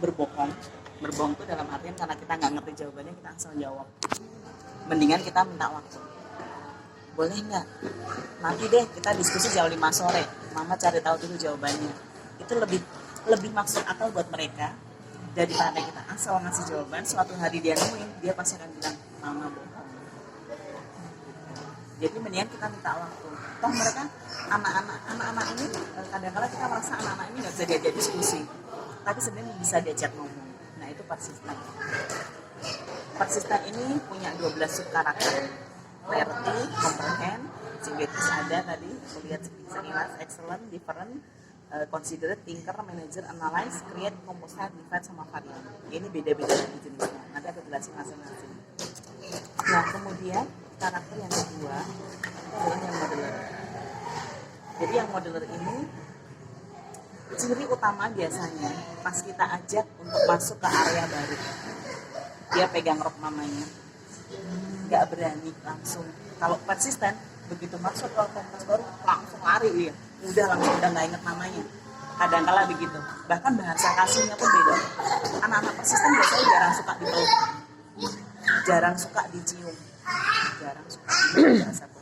berbohong. Berbohong itu dalam artian karena kita nggak ngerti jawabannya kita asal jawab. Mendingan kita minta waktu. Boleh nggak? Nanti deh kita diskusi jam 5 sore. Mama cari tahu dulu jawabannya. Itu lebih masuk akal buat mereka daripada kita asal ngasih jawaban. Suatu hari dia nemuin, dia pasti akan bilang mama bohong. Jadi mendingan kita minta waktu. Toh mereka anak-anak ini kadang-kadang kita merasa anak-anak ini nggak bisa diajak diskusi, tapi sebenarnya bisa diajak ngomong. Nah itu persisten. Persisten ini punya 12 sub karakter. Clarity, comprehend, sintetis ada tadi, lihat sekilas, excellent, different, considerate, thinker, manager, analyze, create, composite, divide, sama varian. Ini beda-beda lagi jenisnya. Nanti aku jelasin masing-masing. Nah kemudian karakter yang kedua adalah yang modeler. Jadi yang modeler ini ciri utama biasanya pas kita ajak untuk masuk ke area baru, dia pegang rok mamanya, nggak berani langsung. Kalau persisten begitu masuk ke komunitas baru langsung lari dia, udah langsung udah nggak inget namanya. Kadang-kala begitu, bahkan bahasa kasihnya pun beda. Anak-anak persisten biasanya jarang suka dipeluk, jarang suka dicium, jarang suka bahasa pun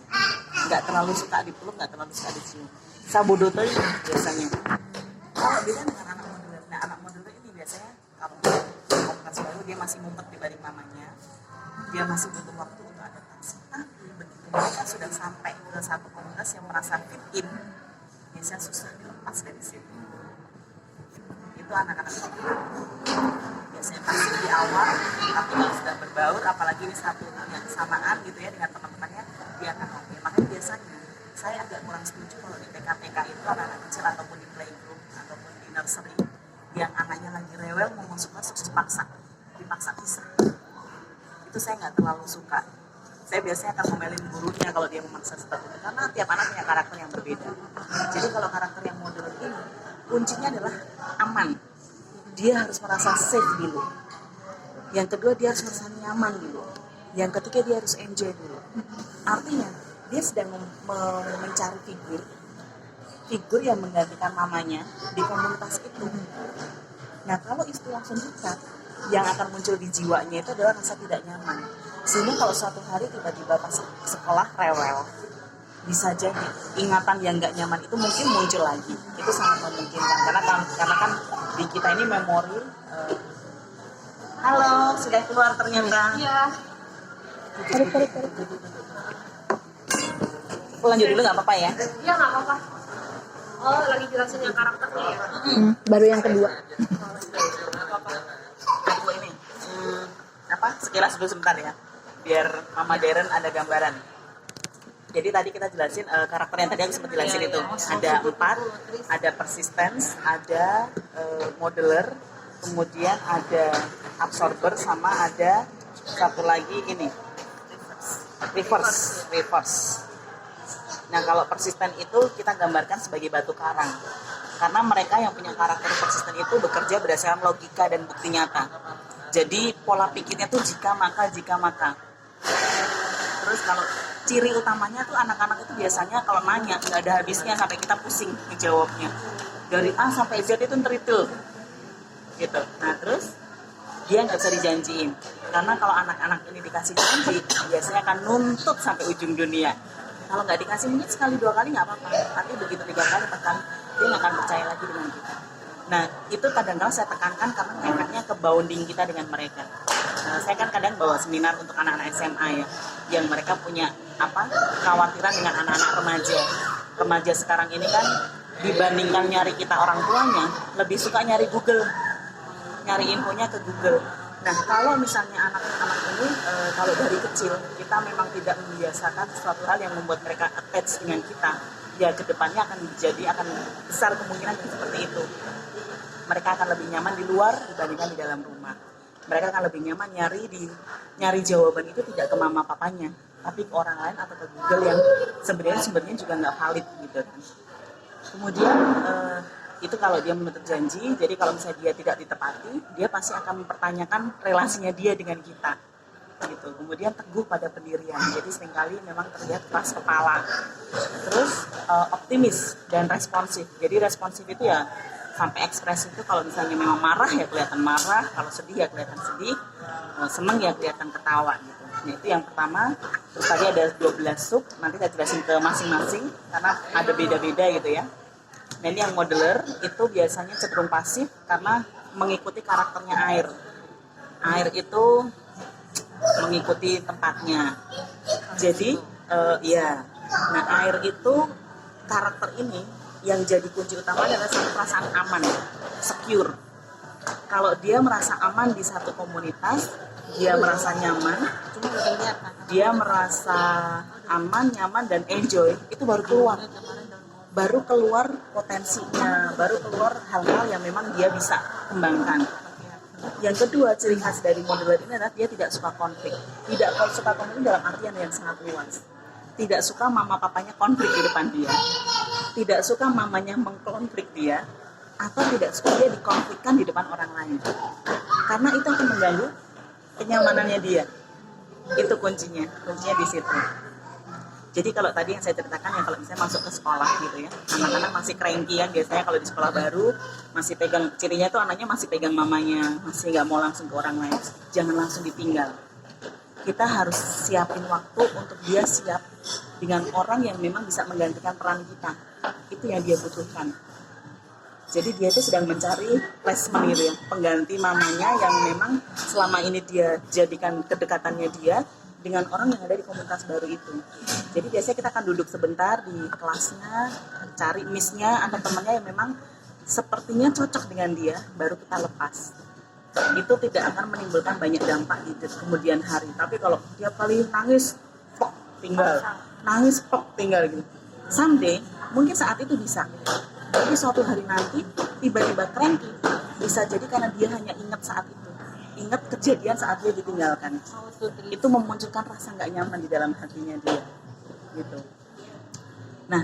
nggak terlalu suka dipeluk, nggak terlalu suka dicium. Sabodoto biasanya. Kalau beda dengan anak modeler, nah anak modeler ini biasanya kalau komunitas baru dia masih ngumpet di balik mamanya, dia masih butuh waktu untuk adaptasi. Tapi begitu mereka sudah sampai ke satu komunitas yang merasa fit in, biasanya susah dilepas dari situ. Itu anak-anak modeler. Biasanya pasti di awal, tapi kalau sudah berbaur, apalagi ini satu yang kesamaan gitu ya dengan teman-temannya, dia akan oke. Makanya biasanya saya agak kurang setuju kalau di TK-TK itu anak-anak kecil ataupun di playgroup ataupun di nursery yang anaknya lagi rewel mau masuk dipaksa pisah. Itu saya nggak terlalu suka. Saya biasanya akan ngomelin gurunya kalau dia memaksa seperti itu karena tiap anak punya karakter yang berbeda. Jadi kalau karakter yang model ini kuncinya adalah aman. Dia harus merasa safe dulu. Yang kedua dia harus merasa nyaman dulu. Yang ketiga dia harus enjoy dulu. Artinya dia sedang mencari figur yang menggantikan mamanya di komunitas itu. Nah kalau itu langsung dekat, yang akan muncul di jiwanya itu adalah rasa tidak nyaman. Sehingga kalau suatu hari tiba-tiba pas sekolah rewel, bisa jadi ingatan yang nggak nyaman itu mungkin muncul lagi. Itu sangat memungkinkan karena kan di kita ini memori. Halo, sudah keluar ternyata. Iya. Aku lanjut dulu nggak apa-apa ya? Iya nggak apa-apa. Oh lagi jelasin yang karakternya ya. Baru yang kedua. Aku ini sekilas dulu sebentar ya, biar Mama Darren ada gambaran. Jadi tadi kita jelasin karakter yang tadi aku sempat jelasin itu ada 4, ada persistence, ada modeler, kemudian ada absorber, sama ada satu lagi ini reverse. Nah kalau persisten itu kita gambarkan sebagai batu karang, karena mereka yang punya karakter persisten itu bekerja berdasarkan logika dan bukti nyata. Jadi pola pikirnya tuh jika maka. Terus kalau ciri utamanya tuh anak-anak itu biasanya kalau nanya nggak ada habisnya sampai kita pusing menjawabnya. Dari A sampai Z itu teritul gitu. Nah terus dia nggak bisa dijanjiin, karena kalau anak-anak ini dikasih janji biasanya akan nuntut sampai ujung dunia. Kalau nggak dikasih mungkin sekali 2 kali nggak apa-apa, tapi begitu 3 kali 4 kali dia nggak akan percaya lagi dengan kita. Nah itu kadang-kadang saya tekankan karena efeknya ke bonding kita dengan mereka. Saya kan kadang bawa seminar untuk anak-anak SMA ya, yang mereka punya kekhawatiran dengan anak-anak remaja sekarang ini kan dibandingkan nyari kita orang tuanya lebih suka nyari Google, nyari infonya ke Google. Nah kalau misalnya anak-anak ini kalau dari kecil kita memang tidak membiasakan sesuatu hal yang membuat mereka attach dengan kita, ya kedepannya akan besar kemungkinan seperti itu. Mereka akan lebih nyaman di luar dibandingkan di dalam rumah. Mereka akan lebih nyaman nyari jawaban itu tidak ke mama papanya, tapi ke orang lain atau ke Google yang sebenarnya juga nggak valid gitu kan. Kemudian itu kalau dia menutup janji, jadi kalau misalnya dia tidak ditepati, dia pasti akan mempertanyakan relasinya dia dengan kita gitu. Kemudian teguh pada pendirian, jadi seringkali memang terlihat keras kepala. Terus optimis dan responsif. Jadi responsif itu ya Sampai ekspresi itu kalau misalnya memang marah ya kelihatan marah, kalau sedih ya kelihatan sedih, seneng ya kelihatan ketawa gitu. Nah itu yang pertama. Terus tadi ada 12 sub, nanti saya jelasin ke masing-masing karena ada beda-beda gitu ya. Nah ini yang modeler itu biasanya cenderung pasif karena mengikuti karakternya air. Air itu mengikuti tempatnya. Jadi ya, nah air itu karakter ini yang jadi kunci utama adalah satu perasaan aman, secure. Kalau dia merasa aman di satu komunitas, dia merasa nyaman, dia merasa aman, nyaman dan enjoy, itu baru keluar potensinya, baru keluar hal-hal yang memang dia bisa kembangkan. Yang kedua, ciri khas dari modeler ini adalah dia tidak suka konflik. Tidak suka konflik dalam artian yang sangat luas. Tidak suka mama papanya konflik di depan dia. Tidak suka mamanya mengkonflik dia. Atau tidak suka dia dikonflikkan di depan orang lain. Karena itu akan mengganggu kenyamanannya dia. Itu kuncinya di situ. Jadi kalau tadi yang saya ceritakan yang kalau misalnya masuk ke sekolah gitu ya, anak-anak masih cranky-an biasanya kalau di sekolah baru masih pegang, cirinya tuh anaknya masih pegang mamanya, masih nggak mau langsung ke orang lain. Jangan langsung ditinggal. Kita harus siapin waktu untuk dia siap dengan orang yang memang bisa menggantikan peran kita. Itu yang dia butuhkan. Jadi dia itu sedang mencari replacement gitu ya, pengganti mamanya yang memang selama ini dia jadikan kedekatannya dia dengan orang yang ada di komunitas baru itu. Jadi biasanya kita akan duduk sebentar di kelasnya, cari miss-nya atau temannya yang memang sepertinya cocok dengan dia, baru kita lepas. Itu tidak akan menimbulkan banyak dampak di kemudian hari. Tapi kalau tiap kali nangis, pok, tinggal. Nangis, pok, tinggal gitu. Someday, mungkin saat itu bisa. Tapi suatu hari nanti, tiba-tiba cranky. Bisa jadi karena dia hanya ingat saat itu. Ingat kejadian saat dia ditinggalkan. Itu memunculkan rasa nggak nyaman di dalam hatinya dia. Gitu. Nah,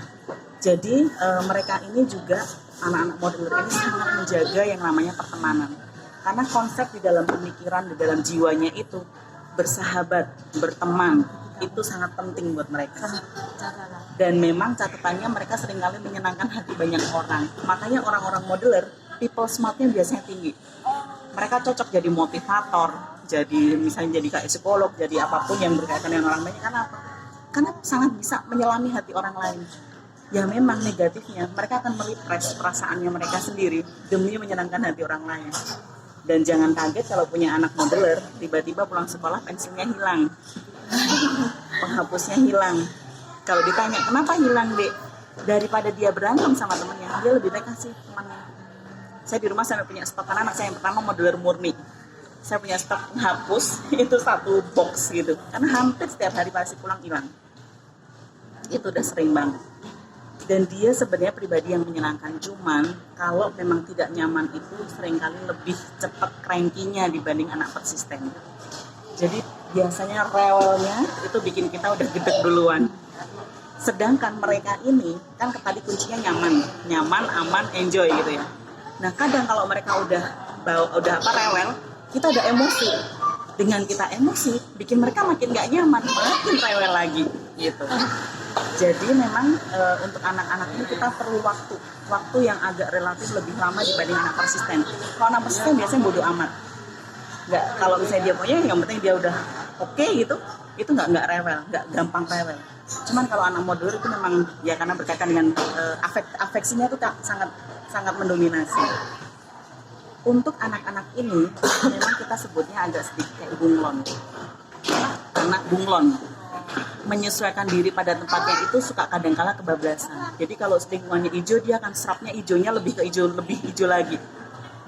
jadi mereka ini juga, anak-anak modeler ini sangat menjaga yang namanya pertemanan. Karena konsep di dalam pemikiran, di dalam jiwanya itu bersahabat, berteman, itu sangat penting buat mereka. Dan memang catatannya mereka seringkali menyenangkan hati banyak orang. Makanya orang-orang modeler, people smartnya biasanya tinggi. Mereka cocok jadi motivator, jadi misalnya jadi kayak psikolog, jadi apapun yang berkaitan dengan orang banyak. Karena apa? Karena sangat bisa menyelami hati orang lain. Ya memang negatifnya, mereka akan merepress perasaannya mereka sendiri demi menyenangkan hati orang lain. Dan jangan kaget kalau punya anak modeler, tiba-tiba pulang sekolah pensilnya hilang, penghapusnya hilang. Kalau ditanya, kenapa hilang, Dek? Daripada dia berantem sama temannya, dia lebih baik kasih temannya. Saya di rumah sampai punya stok, karena anak saya yang pertama modeler murni. Saya punya stok penghapus, itu satu box gitu. Karena hampir setiap hari pasti pulang hilang. Itu udah sering banget. Dan dia sebenarnya pribadi yang menyenangkan. Cuman kalau memang tidak nyaman itu seringkali lebih cepat cranky-nya dibanding anak persisten. Jadi biasanya rewelnya itu bikin kita udah gedek duluan. Sedangkan mereka ini kan tadi kuncinya nyaman, aman, enjoy gitu ya. Nah kadang kalau mereka udah rewel, kita udah emosi. Dengan kita emosi, bikin mereka makin gak nyaman, makin rewel lagi gitu. Jadi memang untuk anak-anak ini kita perlu waktu yang agak relatif lebih lama dibanding anak persisten. Kalau anak persisten biasanya bodo amat. Nggak, kalau misalnya dia punya, yang penting dia udah oke gitu, itu nggak rewel, nggak gampang rewel. Cuman kalau anak modeler itu memang ya karena berkaitan dengan afeksinya itu sangat mendominasi. Untuk anak-anak ini memang kita sebutnya agak sedikit kayak bunglon. Anak bunglon menyesuaikan diri pada tempatnya itu suka kadang-kala kebablasan. Jadi kalau lingkungannya hijau, dia akan serapnya hijaunya lebih hijau lagi.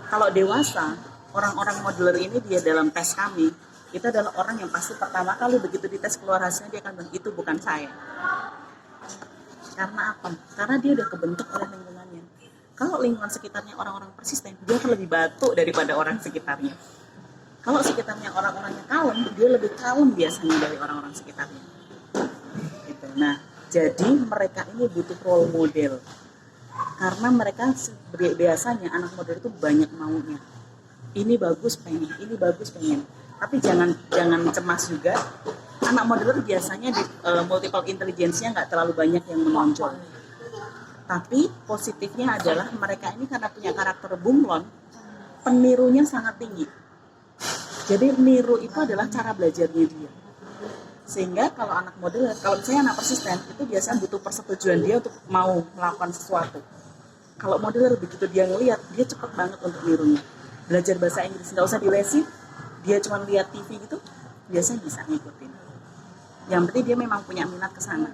Kalau dewasa, orang-orang modeler ini dia dalam tes kami, itu adalah orang yang pasti pertama kali begitu dites keluar hasilnya dia akan bilang itu bukan saya. Karena apa? Karena dia udah kebentuk oleh lingkungannya. Kalau lingkungan sekitarnya orang-orang persisten, dia akan lebih batuk daripada orang sekitarnya. Kalau sekitarnya orang-orangnya kalem, dia lebih kalem biasanya dari orang-orang sekitarnya. Gitu. Nah, jadi mereka ini butuh role model. Karena mereka biasanya anak model itu banyak maunya. Ini bagus pengen, ini bagus pengen. Tapi jangan cemas juga. Anak modeler biasanya di multiple intelligence-nya nggak terlalu banyak yang menonjol. Tapi positifnya adalah mereka ini karena punya karakter bunglon, penirunya sangat tinggi. Jadi niru itu adalah cara belajarnya dia. Sehingga kalau anak model, kalau misalnya anak persisten, itu biasanya butuh persetujuan dia untuk mau melakukan sesuatu. Kalau modeler begitu dia ngeliat, dia cepet banget untuk nirunya. Belajar bahasa Inggris nggak usah dilesin, dia cuma lihat TV gitu, biasanya bisa ngikutin. Yang penting dia memang punya minat ke sana.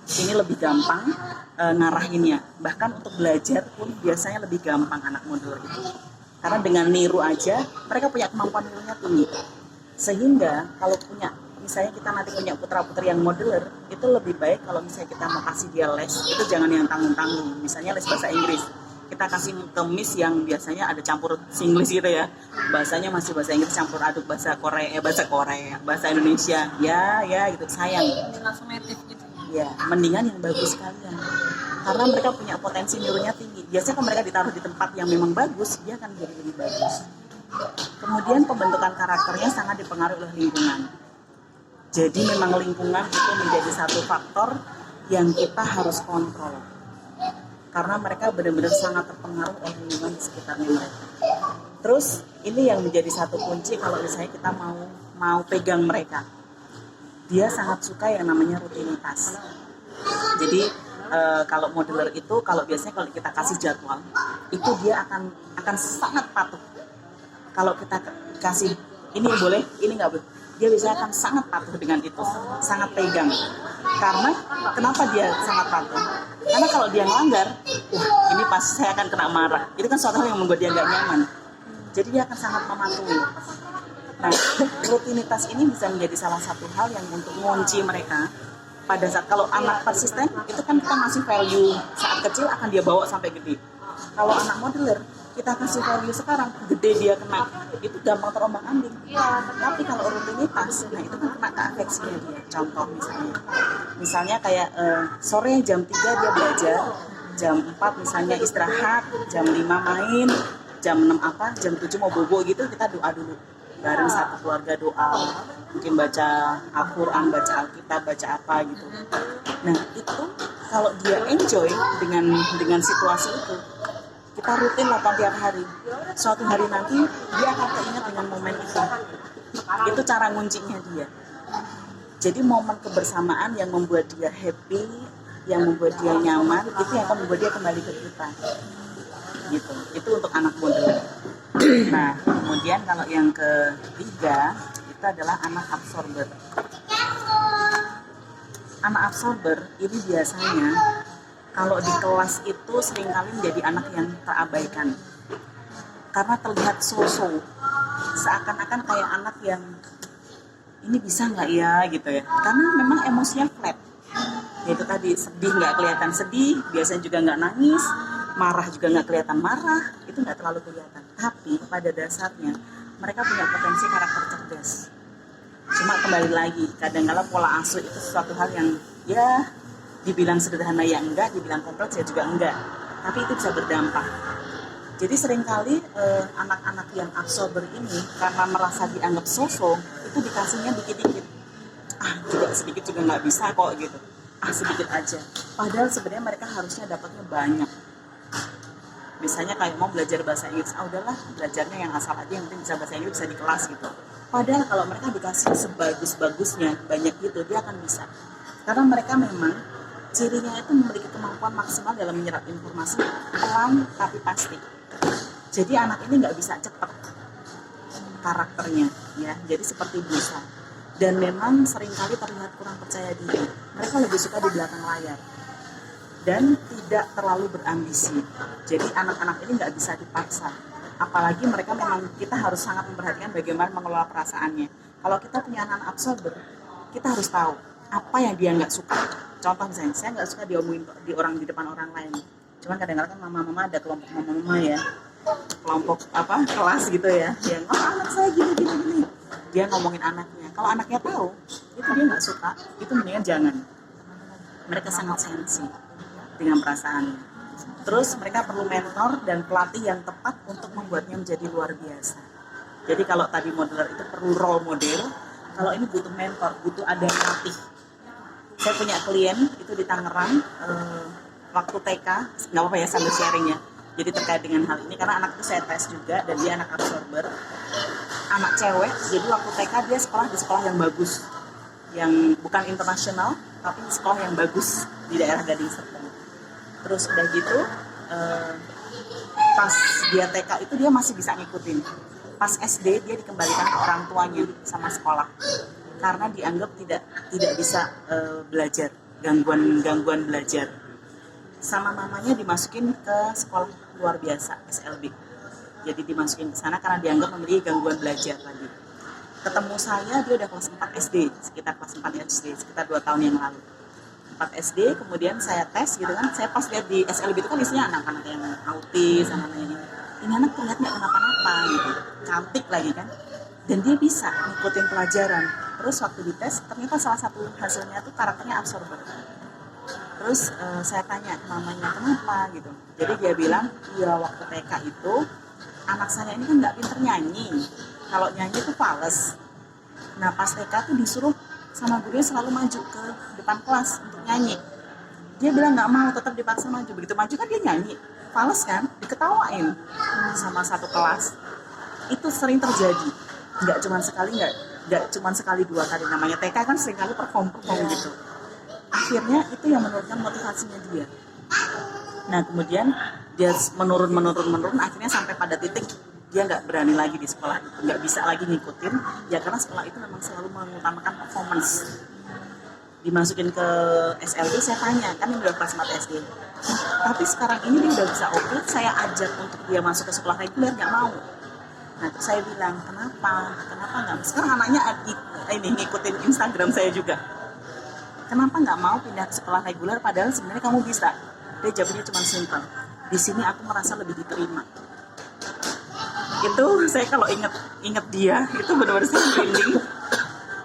Ini lebih gampang ngarahinnya. Bahkan untuk belajar pun biasanya lebih gampang anak modeler itu. Karena dengan niru aja, mereka punya kemampuan nirunya tinggi. Sehingga kalau punya, misalnya kita nanti punya putra-putri yang modeler, itu lebih baik kalau misalnya kita mau kasih dia les, itu jangan yang tanggung-tanggung. Misalnya les bahasa Inggris, kita kasih ke miss yang biasanya ada campur Singlish gitu ya. Bahasanya masih bahasa Inggris campur aduk bahasa Korea, bahasa Indonesia. Ya gitu, sayang. Langsung native gitu. Ya, mendingan yang bagus sekalian. Karena mereka punya potensi nirunya tinggi. Biasanya kalau mereka ditaruh di tempat yang memang bagus, dia akan jadi lebih bagus. Kemudian pembentukan karakternya sangat dipengaruhi oleh lingkungan. Jadi memang lingkungan itu menjadi satu faktor yang kita harus kontrol. Karena mereka benar-benar sangat terpengaruh oleh lingkungan di sekitarnya mereka. Terus ini yang menjadi satu kunci kalau misalnya kita mau pegang mereka. Dia sangat suka yang namanya rutinitas. Jadi kalau modeler itu, kalau biasanya kalau kita kasih jadwal, itu dia akan sangat patuh. Kalau kita kasih ini boleh, ini nggak boleh, dia biasanya akan sangat patuh dengan itu, sangat pegang. Karena kenapa dia sangat patuh? Karena kalau dia melanggar, ini pasti saya akan kena marah. Itu kan suatu hal yang membuat dia nggak nyaman. Jadi dia akan sangat mematuhi. Nah, rutinitas ini bisa menjadi salah satu hal yang untuk mengunci mereka. Pada saat kalau anak persisten itu kan kita masih value saat kecil akan dia bawa sampai gede. Kalau anak modeler kita kasih value sekarang, gede dia kena, itu gampang terombang-ambing. Tapi kalau rutinitas, nah itu kan kena ke afeksinya dia. Contoh misalnya kayak sore jam 3 dia belajar, jam 4 misalnya istirahat, jam 5 main, jam 6 jam 7 mau bobo gitu, kita doa dulu. Bareng satu keluarga doa, mungkin baca Al-Quran, baca Alkitab, baca apa gitu. Nah itu kalau dia enjoy dengan situasi itu, kita rutin lakukan tiap hari. Suatu hari nanti dia akan teringat dengan momen itu. Itu cara nguncinya dia. Jadi momen kebersamaan yang membuat dia happy, yang membuat dia nyaman, itu yang akan membuat dia kembali ke kita. Gitu. Itu untuk anak model. Nah, kemudian kalau yang ketiga itu adalah anak absorber. Anak absorber ini biasanya kalau di kelas itu seringkali menjadi anak yang terabaikan. Karena terlihat so-so. Seakan-akan kayak anak yang ini bisa nggak ya gitu ya. Karena memang emosinya flat. Yaitu tadi sedih nggak kelihatan sedih, biasanya juga nggak nangis, marah juga nggak kelihatan marah, itu nggak terlalu kelihatan. Tapi pada dasarnya mereka punya potensi karakter cerdas. Cuma kembali lagi, kadang-kala pola asuh itu sesuatu hal yang ya dibilang sederhana ya enggak, dibilang kompleks ya juga enggak. Tapi itu bisa berdampak. Jadi seringkali anak-anak yang absorber ini karena merasa dianggap so-so, itu dikasihnya dikit-dikit. Juga sedikit juga nggak bisa kok gitu. Sedikit aja. Padahal sebenarnya mereka harusnya dapatnya banyak. Misalnya kayak mau belajar bahasa Inggris, udahlah belajarnya yang asal aja, yang penting bisa bahasa Inggris, bisa di kelas gitu. Padahal kalau mereka dikasih sebagus-bagusnya, banyak gitu, dia akan bisa. Karena mereka memang cirinya itu memiliki kemampuan maksimal dalam menyerap informasi, pelan tapi pasti. Jadi anak ini nggak bisa cepat karakternya, ya. Jadi seperti busa. Dan memang seringkali terlihat kurang percaya diri. Mereka lebih suka di belakang layar. Dan tidak terlalu berambisi. Jadi anak-anak ini nggak bisa dipaksa. Apalagi mereka memang kita harus sangat memperhatikan bagaimana mengelola perasaannya. Kalau kita punya anak absorber, kita harus tahu apa yang dia nggak suka. Contoh misalnya, saya nggak suka diomongin di depan orang lain. Cuman kadang-kadang kan mama-mama ada kelompok mama-mama ya, kelompok kelas gitu ya, yang anak saya gini. Dia ngomongin anaknya. Kalau anaknya tahu, itu dia nggak suka, itu mendingan jangan. Mereka sangat sensi dengan perasaannya. Terus mereka perlu mentor dan pelatih yang tepat untuk membuatnya menjadi luar biasa. Jadi kalau tadi modeler itu perlu role model, kalau ini butuh mentor, butuh ada pelatih. Saya punya klien itu di Tangerang, waktu TK, nggak apa-apa ya sambil sharing ya. Jadi terkait dengan hal ini karena anak itu saya tes juga dan dia anak absorber, anak cewek. Jadi waktu TK dia sekolah di sekolah yang bagus, yang bukan internasional tapi sekolah yang bagus di daerah Gading Serpong. Terus udah gitu pas dia TK itu dia masih bisa ngikutin. Pas SD dia dikembalikan ke orang tuanya sama sekolah karena dianggap tidak bisa belajar, gangguan belajar. Sama mamanya dimasukin ke sekolah luar biasa SLB. Jadi dimasukin ke sana karena dianggap memiliki gangguan belajar lagi. Ketemu saya dia udah kelas 4 SD, sekitar kelas 4 SD, sekitar 2 tahun yang lalu. 4 SD, kemudian saya tes gitu kan. Saya pas lihat di SLB itu kan isinya anak-anak yang autis, anak-anak yang ini anak terlihat nggak kenapa-napa gitu, cantik lagi kan. Dan dia bisa ngikutin pelajaran. Terus waktu dites ternyata salah satu hasilnya tuh karakternya absorber. Terus saya tanya mamanya kenapa gitu. Jadi dia bilang, ya waktu TK itu anak saya ini kan nggak pinter nyanyi. Kalau nyanyi tuh fales. Nah pas TK tuh disuruh sama gurunya selalu maju ke depan kelas untuk nyanyi. Dia bilang nggak mau, tetap dipaksa maju. Begitu maju kan dia nyanyi, fales kan, diketawain sama satu kelas. Itu sering terjadi. Nggak cuma sekali, nggak cuma sekali 2 kali. Namanya TK kan sering kali perform gitu. Akhirnya itu yang menurunkan motivasinya dia. Nah kemudian dia menurun akhirnya sampai pada titik dia nggak berani lagi di sekolah itu, nggak bisa lagi ngikutin ya karena sekolah itu memang selalu mengutamakan performance. Dimasukin ke SLB saya tanya, kan ini udah kelas 4 SD, tapi sekarang ini dia udah bisa oke, saya ajak untuk dia masuk ke sekolah reguler nggak mau. Nah terus saya bilang kenapa nggak, sekarang anaknya ini ngikutin Instagram saya juga, kenapa nggak mau pindah ke sekolah reguler padahal sebenarnya kamu bisa. Dia jawabnya cuma simpel, di sini aku merasa lebih diterima. Itu saya kalau inget dia itu benar-benar merinding.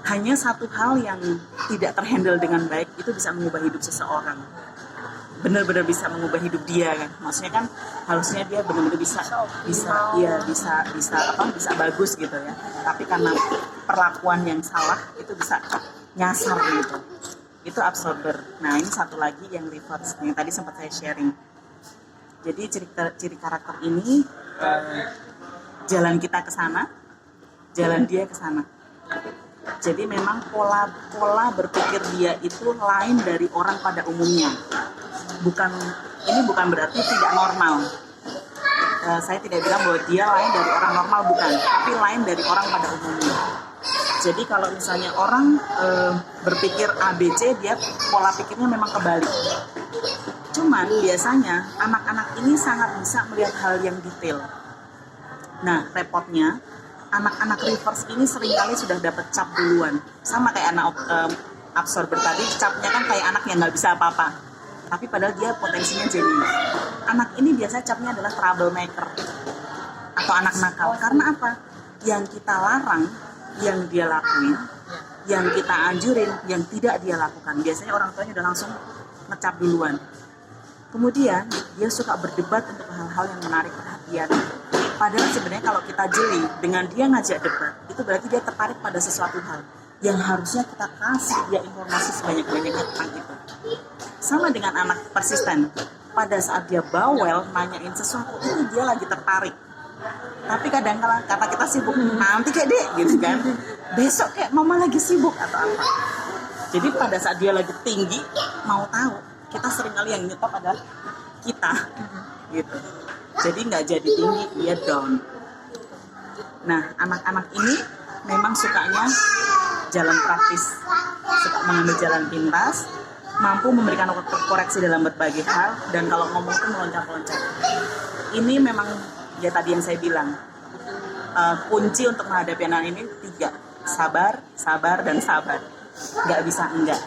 Hanya satu hal yang tidak terhandle dengan baik itu bisa mengubah hidup seseorang, benar-benar bisa mengubah hidup dia kan. Maksudnya kan harusnya dia benar-benar bisa bagus gitu ya, tapi karena perlakuan yang salah itu bisa nyasar gitu. Itu absorber. Nah ini satu lagi yang reverse yang tadi sempat saya sharing. Jadi ciri karakter ini jalan kita ke sana, jalan dia ke sana. Jadi memang pola berpikir dia itu lain dari orang pada umumnya. Ini bukan berarti tidak normal. Saya tidak bilang bahwa dia lain dari orang normal, bukan, tapi lain dari orang pada umumnya. Jadi kalau misalnya orang berpikir ABC, dia pola pikirnya memang kebalik. Cuman biasanya anak-anak ini sangat bisa melihat hal yang detail. Nah, repotnya anak-anak reverse ini seringkali sudah dapat cap duluan. Sama kayak anak absorber tadi, capnya kan kayak anak yang nggak bisa apa-apa. Tapi padahal dia potensinya jenius. Anak ini biasanya capnya adalah troublemaker atau anak nakal. Karena apa? Yang kita larang, yang dia lakuin, yang kita anjurin, yang tidak dia lakukan. Biasanya orang tuanya udah langsung ngecap duluan. Kemudian dia suka berdebat untuk hal-hal yang menarik perhatian. Padahal sebenarnya kalau kita jeli dengan dia ngajak debat, itu berarti dia tertarik pada sesuatu hal yang harusnya kita kasih dia informasi sebanyak-banyaknya tentang itu. Sama dengan anak persisten. Pada saat dia bawel nanyain sesuatu, itu dia lagi tertarik. Tapi kadang-kadang kata kita sibuk, nanti kayak dek gitu kan, besok kayak mama lagi sibuk atau apa. Jadi pada saat dia lagi tinggi mau tahu, kita sering kali yang nyetop pada kita gitu. Jadi nggak jadi tinggi, dia down. Nah anak-anak ini memang sukanya jalan praktis, suka mengambil jalan pintas, mampu memberikan koreksi dalam berbagai hal, dan kalau ngomong tuh meloncat-loncat. Ini memang ya tadi yang saya bilang, kunci untuk menghadapi anak ini 3, sabar, dan sabar. Nggak bisa enggak.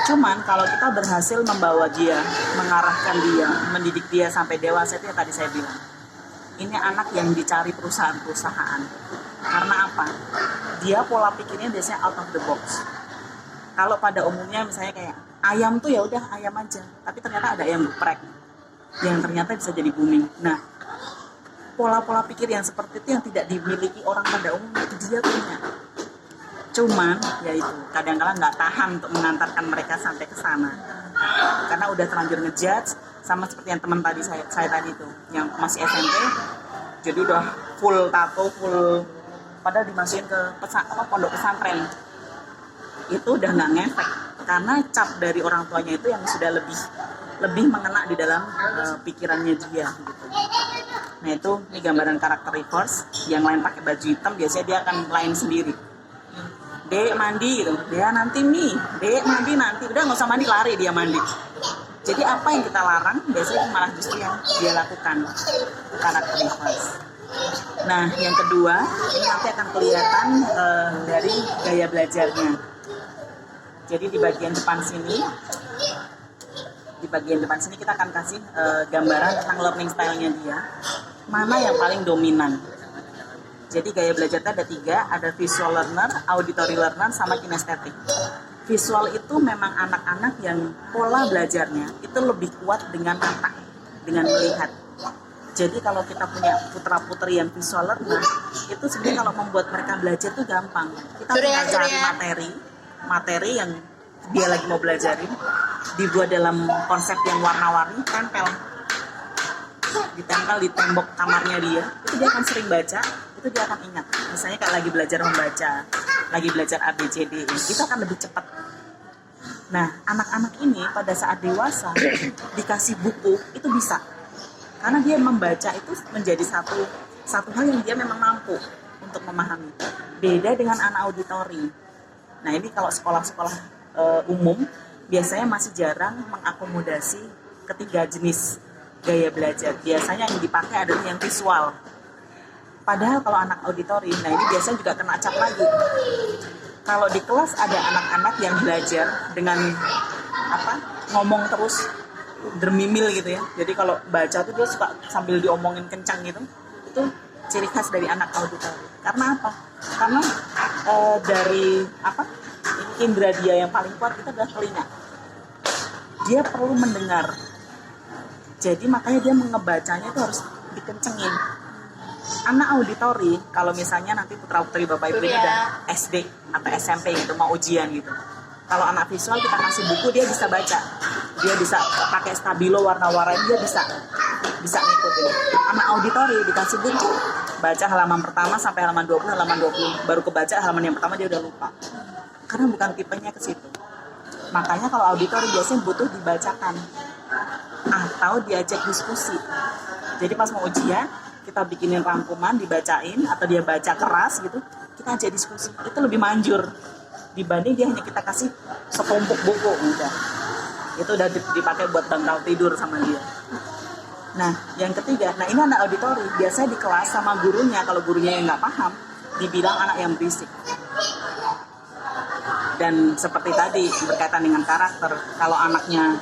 Cuman kalau kita berhasil membawa dia, mengarahkan dia, mendidik dia sampai dewasa, itu yang tadi saya bilang, ini anak yang dicari perusahaan-perusahaan. Karena apa? Dia pola pikirnya biasanya out of the box. Kalau pada umumnya misalnya kayak ayam tuh ya udah ayam aja, tapi ternyata ada ayam geprek yang ternyata bisa jadi booming. Nah, pola-pola pikir yang seperti itu yang tidak dimiliki orang pada umumnya itu dia punya. Cuman ya itu kadang-kadang nggak tahan untuk mengantarkan mereka sampai ke sana karena udah terlanjur ngejudge, Sama seperti yang teman tadi saya tadi tuh, yang masih SMP, jadi udah full tato, full, padahal dimasukin ke pondok pesantren. Itu udah nggak ngefek, karena cap dari orang tuanya itu yang sudah lebih mengena di dalam pikirannya dia gitu. Nah itu, ini gambaran karakter reverse. Yang lain pakai baju hitam, biasanya dia akan lain sendiri. Dek mandi gitu, dia nanti nih, dek mandi nanti, udah nggak usah mandi, lari dia mandi. Jadi apa yang kita larang, biasanya malah justru yang dia lakukan, karakter reverse. Nah yang kedua, ini nanti akan kelihatan dari gaya belajarnya. Jadi di bagian depan sini kita akan kasih gambaran tentang learning style-nya dia, mana yang paling dominan. Jadi gaya belajar ada 3, ada visual learner, auditory learner, sama kinestetik. Visual itu memang anak-anak yang pola belajarnya itu lebih kuat dengan mata, dengan melihat. Jadi kalau kita punya putra-putri yang visual learner, itu sebenarnya kalau membuat mereka belajar itu gampang. Kita tinggal cari materi yang dia lagi mau belajarin, dibuat dalam konsep yang warna-warni, ditempel di tembok kamarnya dia, itu dia akan sering baca, itu dia akan ingat. Misalnya kalau lagi belajar membaca, lagi belajar ABCD, itu akan lebih cepat. Nah, anak-anak ini pada saat dewasa dikasih buku itu bisa, karena dia membaca itu menjadi satu hal yang dia memang mampu untuk memahami. Beda dengan anak auditori. Nah, ini kalau sekolah-sekolah umum biasanya masih jarang mengakomodasi ketiga jenis gaya belajar. Biasanya yang dipakai adalah yang visual. Padahal kalau anak auditori, nah ini biasanya juga kena cap lagi. Kalau di kelas ada anak-anak yang belajar dengan ngomong terus, dermimil gitu ya. Jadi kalau baca tuh dia suka sambil diomongin kencang gitu. Itu ciri khas dari anak auditori. Karena apa? Karena dari indera dia yang paling kuat itu adalah telinga. Dia perlu mendengar. Jadi makanya dia mengebacanya itu harus dikencengin. Anak auditori, kalau misalnya nanti putra-putri Bapak Ibu ini udah SD atau SMP gitu, mau ujian gitu. Kalau anak visual kita kasih buku, dia bisa baca. Dia bisa pakai stabilo warna-warni, dia bisa ngikutin. Anak auditori dikasih buku, baca halaman pertama sampai halaman 20, halaman 20, baru kebaca halaman yang pertama dia udah lupa. Karena bukan tipenya ke situ. Makanya kalau auditori biasanya butuh dibacakan atau diajak diskusi. Jadi pas mau ujian, kita bikinin rangkuman, dibacain, atau dia baca keras gitu, kita ajak diskusi. Itu lebih manjur dibanding dia hanya kita kasih setumpuk buku. Udah. Itu udah dipakai buat bantal tidur sama dia. Nah, yang ketiga, ini anak auditori. Biasanya di kelas sama gurunya, kalau gurunya yang nggak paham, dibilang anak yang berisik. Dan seperti tadi, berkaitan dengan karakter, kalau anaknya